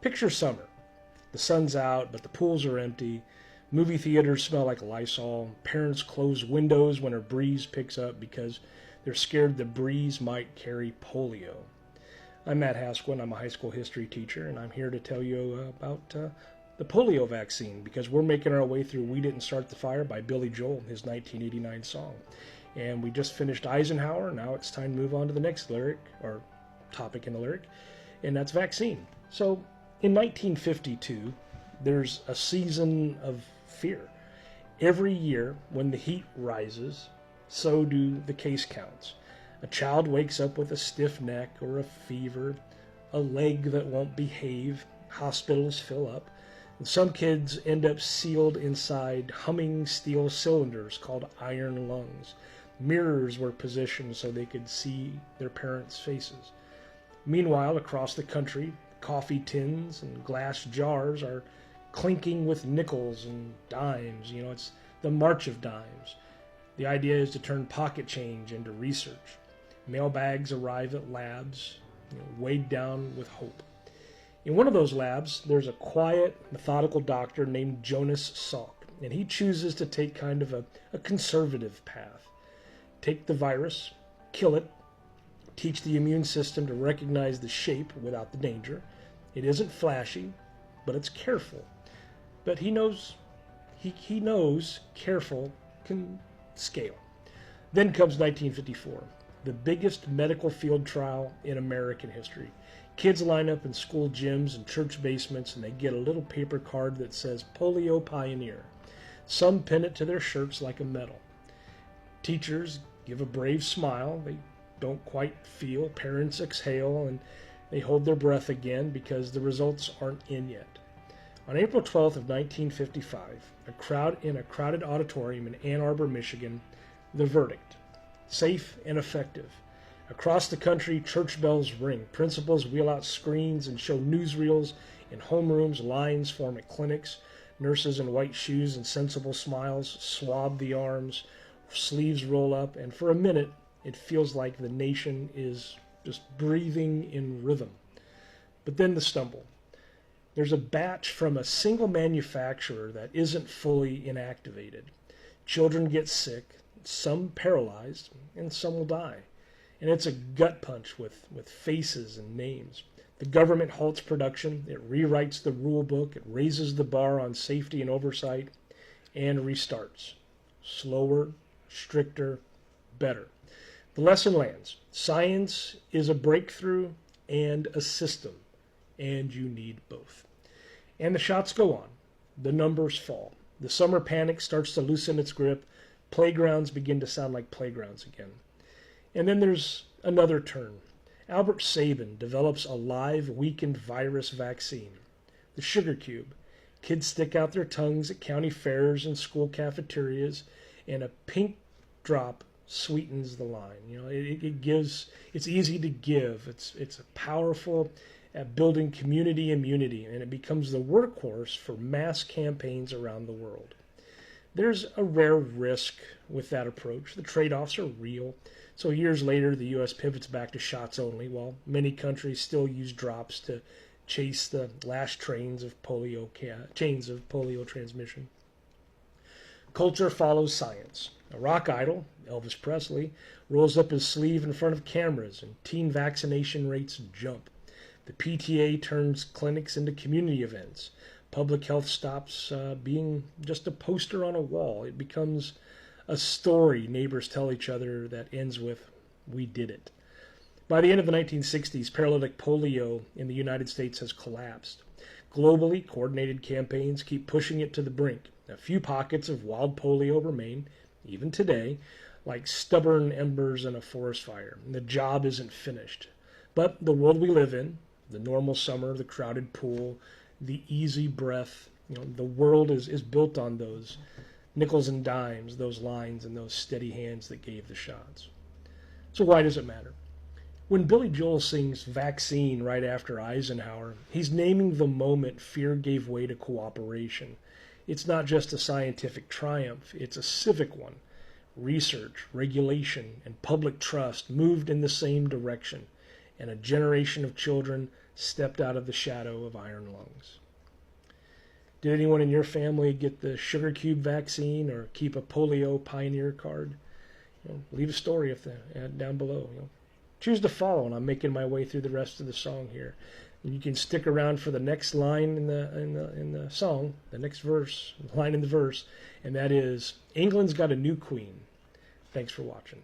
Picture summer. The sun's out, but the pools are empty. Movie theaters smell like Lysol. Parents close windows when a breeze picks up because they're scared the breeze might carry polio. I'm Matt Hasquin. I'm a high school history teacher, and I'm here to tell you about the polio vaccine because we're making our way through We Didn't Start the Fire by Billy Joel, his 1989 song. And we just finished Eisenhower. Now it's time to move on to the next lyric, or topic in the lyric, and that's vaccine. So in 1952, there's a season of fear. Every year when the heat rises, so do the case counts. A child wakes up with a stiff neck or a fever, a leg that won't behave, hospitals fill up, and some kids end up sealed inside humming steel cylinders called iron lungs. Mirrors were positioned so they could see their parents' faces. Meanwhile, across the country, coffee tins and glass jars are clinking with nickels and dimes. You know, it's the march of dimes. The idea is to turn pocket change into research. Mailbags arrive at labs, weighed down with hope. In one of those labs, there's a quiet, methodical doctor named Jonas Salk, and he chooses to take kind of a conservative path. Take the virus, kill it, teach the immune system to recognize the shape without the danger. It isn't flashy, but it's careful. But he knows careful can scale. Then comes 1954, the biggest medical field trial in American history. Kids line up in school gyms and church basements, and they get a little paper card that says Polio Pioneer. Some pin it to their shirts like a medal. Teachers give a brave smile. They don't quite feel. Parents exhale, and they hold their breath again because the results aren't in yet. On April 12th of 1955, in a crowded auditorium in Ann Arbor, Michigan, the verdict: safe and effective. Across the country, church bells ring. Principals wheel out screens and show newsreels in homerooms. Lines form at clinics. Nurses in white shoes and sensible smiles swab the arms. Sleeves roll up, and for a minute, it feels like the nation is just breathing in rhythm. But then the stumble. There's a batch from a single manufacturer that isn't fully inactivated. Children get sick, some paralyzed, and some will die. And it's a gut punch with faces and names. The government halts production, it rewrites the rule book, it raises the bar on safety and oversight, and restarts. Slower, stricter, better. The lesson lands. Science is a breakthrough and a system, and you need both. And the shots go on. The numbers fall. The summer panic starts to loosen its grip. Playgrounds begin to sound like playgrounds again. And then there's another turn. Albert Sabin develops a live, weakened virus vaccine. The sugar cube. Kids stick out their tongues at county fairs and school cafeterias, and a pink drop sweetens the line. You know, it's easy to give. It's powerful at building community immunity, and it becomes the workhorse for mass campaigns around the world. There's a rare risk with that approach. The trade-offs are real. So years later, the U.S. pivots back to shots only, while many countries still use drops to chase the last chains of polio transmission. Culture follows science. A rock idol, Elvis Presley, rolls up his sleeve in front of cameras, and teen vaccination rates jump. The PTA turns clinics into community events. Public health stops being just a poster on a wall. It becomes a story neighbors tell each other that ends with, "We did it." By the end of the 1960s, paralytic polio in the United States has collapsed. Globally, coordinated campaigns keep pushing it to the brink. A few pockets of wild polio remain, even today, like stubborn embers in a forest fire. And the job isn't finished. But the world we live in, the normal summer, the crowded pool, the easy breath, the world is built on those nickels and dimes, those lines, and those steady hands that gave the shots. So why does it matter? When Billy Joel sings Vaccine right after Eisenhower, he's naming the moment fear gave way to cooperation. It's not just a scientific triumph, it's a civic one. Research, regulation, and public trust moved in the same direction, and a generation of children stepped out of the shadow of iron lungs. Did anyone in your family get the sugar cube vaccine or keep a polio pioneer card? Leave a story down below. Choose to follow, and I'm making my way through the rest of the song here. You can stick around for the next line in the song, the next verse, line in the verse, and that is, England's got a new queen. Thanks for watching.